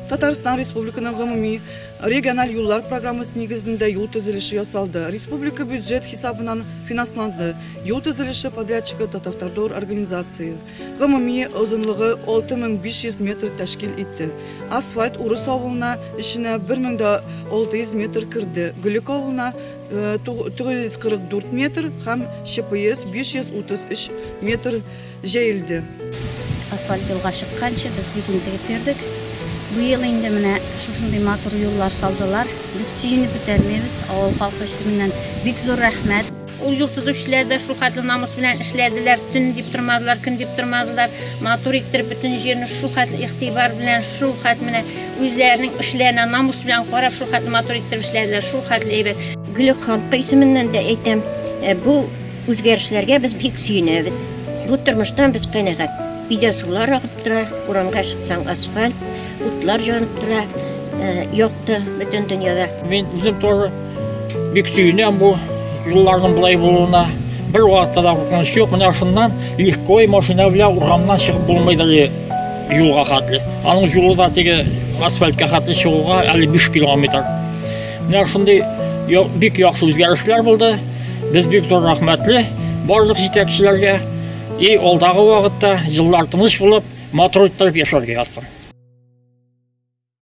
Татарстан Республикасының гомуми региональ юллар программасы негізінде юл төзелеше ясалды. Республика бюджет хисабынан финансланды. Юл төзелеше подрядчигы Татавтардор организация. Гомуми озынлыгы 6500 метр тәшкил итте. Асфальт Урыс авылына ішіне 1600 метр кірді. Гүлік авылына 944 метр һәм ШПС 533 метр жайылды. Асфальт юлға шыққанша біз бекінтіге бердік. Бұл ел енді міне шушындай матур юллар салдылар. Біз сүйініп бітәрмейміз. Ауыл халқы ішімінен бек зор рахмет. Ул юл төзүчеләрдә шул хәтле намус белән эшләделәр, төн дип тормадылар, көн дип тормадылар. Матур иттереп бөтен җирне шул хәтле игътибар белән, шул хәтле менә үзләренең эшләренә намус белән карап, шул хәтле матур иттереп эшләделәр, шул хәтле әйбәт. Гөлек халкы исеменнән дә әйтәм, бу үзгәрешләргә без бик сөенәбез. Бу тормыштан без канәгать. Өйдә сулар агып тора, урамга чыксаң асфальт, утлар янып тора, якты бөтен дөньяда. Мен үзем тоже бик сөенәм бу юлларның булай булуына. Бер вакытта да куркыныч юк. Менә шуннан легко машина белән урамнан чыгып булмыйдыр юлга хәтле. Аның юлы да теге асфальтка хәтле чыгуга 55 километр. Менә шундый бик яхшы үзгәрешләр булды. Без бик зур рәхмәтле барлык җитәкчеләргә. И алдагы вакытта җиллар тыныч булып, матур иттереп яшәргә язсын.